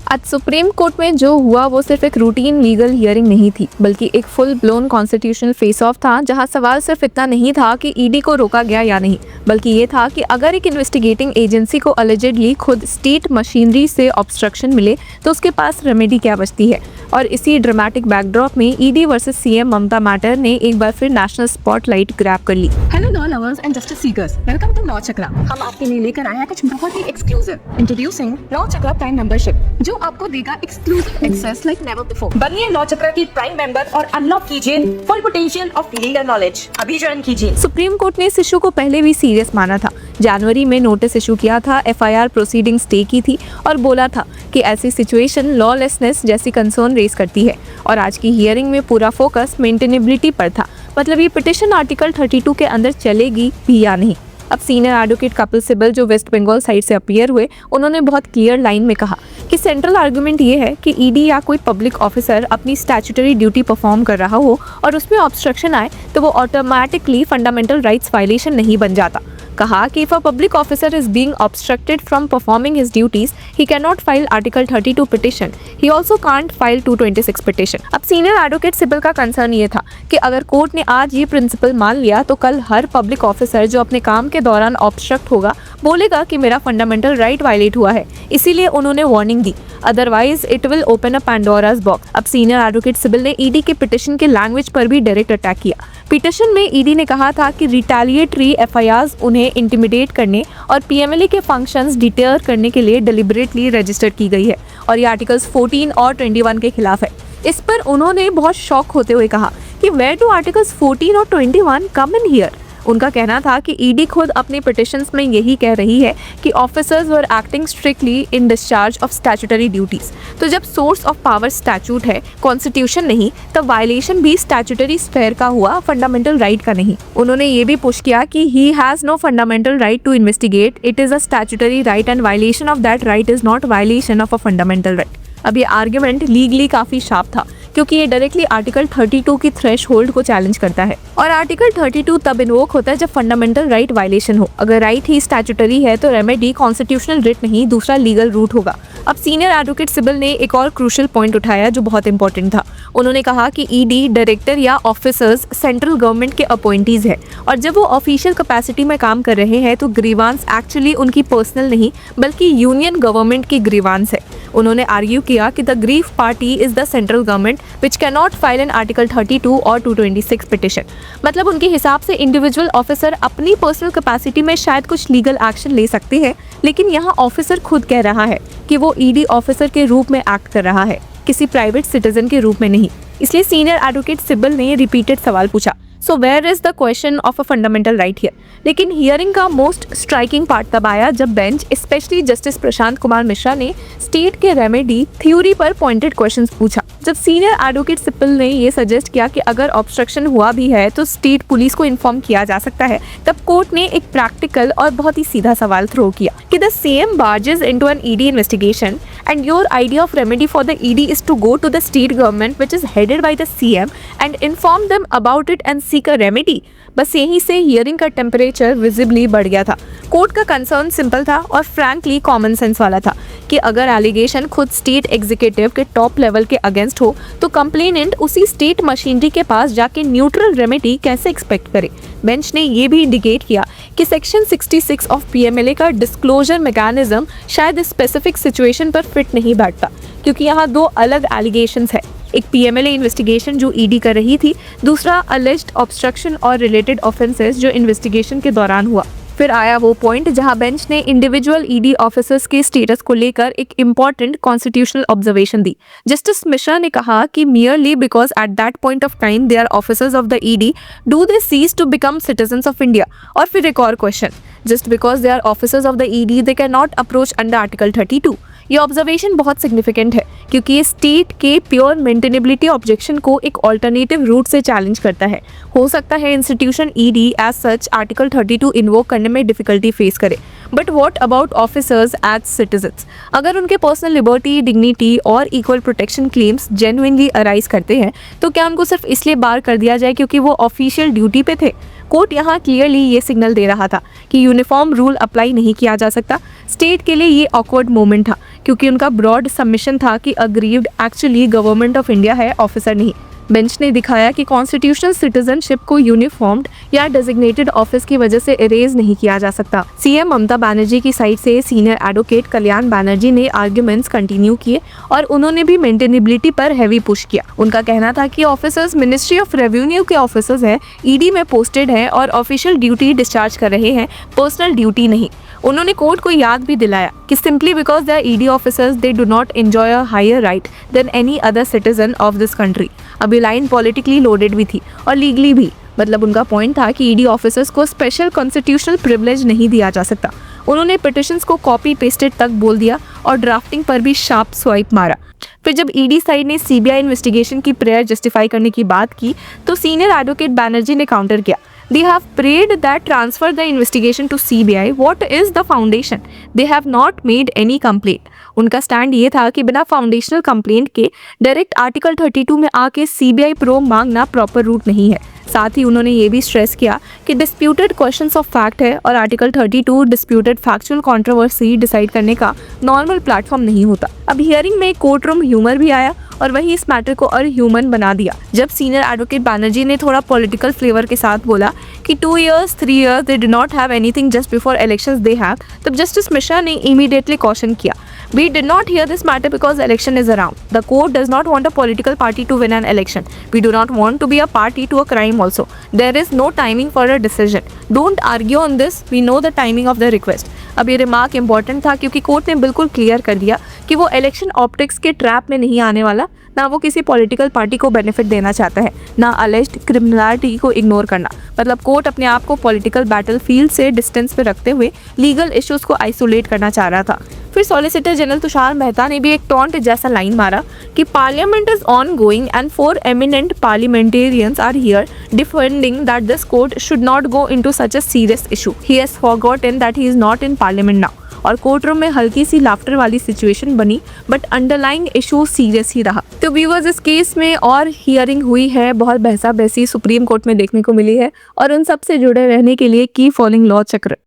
आज supreme court में जो हुआ वो सिर्फ एक रूटीन लीगल हियरिंग नहीं थी, बल्कि एक full blown constitutional face of था, जहां सवाल सिर्फ इतना नहीं था कि ईडी को रोका गया या नहीं, बल्कि ये था कि अगर एक इन्वेस्टिगेटिंग एजेंसी को अलिजेडली खुद स्टेट मशीनरी से ऑब्स्ट्रक्शन मिले तो उसके पास रेमेडी क्या बचती है। और इसी ड्रामेटिक बैकड्रॉप में ED versus CM Mamata matter ने एक बार फिर नेशनल स्पॉटलाइट ग्रैब कर ली। Hello law lovers and justice seekers, welcome to law Chakra. हम आपके लिए लेकर आए हैं कुछ बहुत ही exclusive. Introducing law Chakra prime membership, जो आपको देगा exclusive access like never before. बनिए लॉ चक्रा की प्राइम मेंबर और अनलॉक कीजिए full potential of legal knowledge. अभी ज्वाइन कीजिए। सुप्रीम कोर्ट ने इस इशू को पहले भी सीरियस माना था। जनवरी में नोटिस इशू किया था, एफआईआर प्रोसीडिंग स्टे की थी और बोला था कि ऐसी सिचुएशन लॉलेसनेस जैसी कंसर्न रेज करती है। और आज की हियरिंग में पूरा फोकस मेंटेनेबिलिटी पर था, मतलब ये पिटिशन आर्टिकल 32 के अंदर चलेगी भी या नहीं। अब सीनियर एडवोकेट कपिल सिब्बल जो वेस्ट बंगाल साइड से अपीयर हुए, उन्होंने बहुत क्लियर लाइन में कहा कि सेंट्रल आर्गुमेंट ये है कि ईडी या कोई पब्लिक ऑफिसर अपनी स्टैट्यूटरी ड्यूटी परफॉर्म कर रहा हो और उसमें ऑब्स्ट्रक्शन आए तो वो ऑटोमेटिकली फंडामेंटल राइट्स वायलेशन नहीं बन जाता। कहा कि if a public officer is being obstructed from performing his duties, he cannot file Article 32 petition. He also can't file 226 petition. अब सीनियर एडवोकेट सिब्बल का कंसर्न ये था कि अगर कोर्ट ने आज ये प्रिंसिपल मान लिया तो कल हर पब्लिक ऑफिसर जो अपने काम के दौरान ऑब्स्ट्रक्ट होगा बोलेगा कि मेरा फंडामेंटल राइट वायलेट हुआ है, इसीलिए उन्होंने वार्निंग दी। Otherwise it will open a Pandora's box. अब सीनियर एडवोकेट सिब्बल ने ईडी के पिटिशन के लैंग्वेज पर भी डायरेक्ट अटैक किया। पिटिशन में ईडी ने कहा था कि रिटेलिएटरी एफआईआर्स उन्हें इंटिमिडेट करने और पीएमएलए के फंक्शंस डिटेयर करने के लिए डेलिबरेटली रजिस्टर की गई है और ये आर्टिकल्स 14 और 21 के खिलाफ है। इस पर उन्होंने बहुत शॉक होते हुए कहा कि वेयर डू आर्टिकल्स 14 और 21 कम इन हियर। उनका कहना था कि ईडी खुद अपने पिटिशंस में यही कह रही है कि officers were acting strictly in discharge of statutory duties. तो जब सोर्स ऑफ पावर स्टैट्यूट है, कॉन्स्टिट्यूशन नहीं, तब वायलेशन भी स्टैट्यूटरी स्फेयर का हुआ, फंडामेंटल राइट का नहीं। उन्होंने ये भी पुश किया कि ही has no fundamental right to investigate, it is a statutory right and violation of that right is not violation of a fundamental right. अब ये आर्ग्यूमेंट लीगली काफी शार्प था क्योंकि ये डायरेक्टली आर्टिकल 32 की थ्रेशहोल्ड को चैलेंज करता है और आर्टिकल 32 तब इन्वोक होता है जब फंडामेंटल राइट वायलेशन हो। अगर राइट ही स्टैट्यूटरी है तो रेमेडी कॉन्स्टिट्यूशनल रिट नहीं, दूसरा लीगल रूट होगा। अब सीनियर एडवोकेट सिब्बल ने एक और क्रूशियल पॉइंट उठाया जो बहुत इंपॉर्टेंट था। उन्होंने कहा कि ईडी डायरेक्टर या ऑफिसर्स सेंट्रल गवर्नमेंट के अपॉइंटीज है और जब वो ऑफिशियल कैपेसिटी में काम कर रहे हैं तो ग्रीवांस एक्चुअली उनकी पर्सनल नहीं बल्कि यूनियन गवर्नमेंट की ग्रीवांस है। उन्होंने आर्ग्यू किया कि the grieve party is the central government which can not file an article 32 और 226 पिटिशन। मतलब उनके हिसाब से इंडिविजुअल ऑफिसर अपनी पर्सनल कैपेसिटी में शायद कुछ लीगल एक्शन ले सकते हैं, लेकिन यहाँ ऑफिसर खुद कह रहा है कि वो ईडी ऑफिसर के रूप में एक्ट कर रहा है, किसी प्राइवेट सिटीजन के रूप में नहीं। इसलिए सीनियर एडवोकेट सिब्बल ने रिपीटेड सवाल पूछा, so where is the question of a fundamental right here. लेकिन हियरिंग का मोस्ट स्ट्राइकिंग पार्ट तब आया जब bench, specially justice Prashant Kumar Mishra ने स्टेट के रेमेडी थ्योरी पर पॉइंटेड क्वेश्चंस पूछा। जब सीनियर एडवोकेट सिब्बल ने ये सजेस्ट किया कि अगर ऑब्स्ट्रक्शन हुआ भी है तो स्टेट पुलिस को इन्फॉर्म किया जा सकता है, तब कोर्ट ने एक प्रैक्टिकल और बहुत ही सीधा सवाल थ्रो किया कि the same barges into an ED investigation and your idea of remedy for the ED is to go to the state government which is headed by the CM and inform them about it and seek a remedy। बस यहीं से hearing का temperature visibly बढ़ गया था। Court का concern simple था और फ्रैंकली कॉमन सेंस वाला था कि अगर एलिगेशन खुद स्टेट एग्जीक्यूटिव के टॉप लेवल के अगेंस्ट हो तो कंप्लेनेंट उसी स्टेट मशीनरी के पास जाके न्यूट्रल रेमेडी कैसे एक्सपेक्ट करे। बेंच ने ये भी इंडिकेट किया कि सेक्शन 66 ऑफ पीएमएलए का डिस्क्लोजर मैकेनिज्म शायद इस स्पेसिफिक सिचुएशन पर फिट नहीं बैठता, क्योंकि यहाँ दो अलग एलिगेशंस है। एक पीएमएलए इन्वेस्टिगेशन जो ईडी कर रही थी, दूसरा अलेज्ड ऑब्स्ट्रक्शन और रिलेटेड ऑफेंसेस जो इन्वेस्टिगेशन के दौरान हुआ। फिर आया वो पॉइंट जहां बेंच ने इंडिविजुअल ईडी ऑफिसर्स के स्टेटस को लेकर एक इम्पॉर्टेंट कॉन्स्टिट्यूशनल ऑब्जर्वेशन दी। जस्टिस मिश्रा ने कहा कि merely because at that point of time they are officers of the ED do they cease to become citizens of India. और फिर एक और question, just because they are officers of the ED they can not approach under article 32। ये observation बहुत significant है क्योंकि ये state के प्योर मेंटेनेबिलिटी ऑब्जेक्शन को एक ऑल्टरनेटिव रूट से चैलेंज करता है। हो सकता है institution ED as such article 32 invoke करने में डिफिकल्टी फेस करे, but what about officers as citizens? अगर उनके पर्सनल लिबर्टी, डिग्निटी और equal protection claims genuinely arise करते हैं तो क्या उनको सिर्फ इसलिए बार कर दिया जाए क्योंकि वो ऑफिशियल ड्यूटी पे थे? कोर्ट यहाँ क्लियरली ये सिग्नल दे रहा था कि यूनिफॉर्म रूल अप्लाई नहीं किया जा सकता। स्टेट के लिए ये ऑकवर्ड मोमेंट था क्योंकि उनका ब्रॉड सबमिशन था कि aggrieved actually government of India है, ऑफिसर नहीं। बेंच ने दिखाया कि कॉन्स्टिट्यूशनल सिटीजनशिप को यूनिफॉर्म्ड या डेजिग्नेटेड ऑफिस की वजह से इरेज नहीं किया जा सकता। सीएम ममता बनर्जी की साइड से सीनियर एडवोकेट कल्याण बनर्जी ने आर्ग्यूमेंट्स कंटिन्यू किए और उन्होंने भी मेंटेनेबिलिटी पर हैवी पुश किया। उनका कहना था कि ऑफिसर्स मिनिस्ट्री ऑफ रेवेन्यू के ऑफिसर्स हैं, ईडी में पोस्टेड हैं और ऑफिशियल ड्यूटी डिस्चार्ज कर रहे हैं, पर्सनल ड्यूटी नहीं। उन्होंने कोर्ट को याद भी दिलाया कि simply because they are ED officers they do not enjoy a higher right than any other citizen of this country. अब ये लाइन पॉलिटिकली लोडेड भी थी और लीगली भी, मतलब उनका पॉइंट था कि ईडी ऑफिसर्स को स्पेशल कॉन्स्टिट्यूशनल प्रिविलेज नहीं दिया जा सकता। उन्होंने पिटिशंस को कॉपी पेस्टेड तक बोल दिया और ड्राफ्टिंग पर भी शार्प स्वाइप मारा। फिर जब ईडी साइड ने सीबीआई इन्वेस्टिगेशन की प्रेयर जस्टिफाई करने की बात की तो सीनियर एडवोकेट बनर्जी ने काउंटर किया, they have prayed that transfer the investigation to CBI. What is the foundation? They have not made any complaint. उनका स्टैंड ये था कि बिना फाउंडेशनल कंप्लेंट के डायरेक्ट आर्टिकल 32 में आके सीबीआई प्रोब मांगना प्रॉपर रूट नहीं है। साथ ही उन्होंने ये भी स्ट्रेस किया कि डिस्प्यूटेड क्वेश्चंस ऑफ फैक्ट है और article 32 disputed factual controversy decide करने का नॉर्मल प्लेटफॉर्म नहीं होता। अब हियरिंग में कोर्ट रूम ह्यूमर भी आया और वही इस मैटर को और ह्यूमन बना दिया जब सीनियर एडवोकेट बनर्जी ने थोड़ा पॉलिटिकल फ्लेवर के साथ बोला कि 2 years 3 years they do not have anything just before elections they have. तब जस्टिस मिश्रा ने इमीडिएटली कॉशन किया, We did not hear this matter because election is around. The court does not want a political party to win an election. We do not want to be a party to a crime also. There is no timing for a decision. Don't argue on this. We know the timing of the request. अब ये remark important था क्योंकि court ने बिल्कुल clear कर दिया कि वो इलेक्शन ऑप्टिक्स के ट्रैप में नहीं आने वाला, ना वो किसी पॉलिटिकल पार्टी को बेनिफिट देना चाहता है, ना अलेज्ड क्रिमिनलिटी को इग्नोर करना। मतलब कोर्ट अपने आप को पॉलिटिकल बैटल फील्ड से डिस्टेंस पे रखते हुए लीगल इश्यूज को आइसोलेट करना चाह रहा था। फिर सॉलिसिटर जनरल तुषार मेहता ने भी एक टॉन्ट जैसा लाइन मारा कि parliament is on going and 4 eminent parliamentarians are here defending that this court should not go into such a serious issue. He has forgotten that he is not in parliament now. और court room में हल्की सी laughter वाली situation बनी but underlying issue serious ही रहा। तो viewers, इस case में और हियरिंग हुई है, बहुत बहसा बहसी सुप्रीम कोर्ट में देखने को मिली है और उन सब से जुड़े रहने के लिए की फॉलोइंग लॉ चक्र।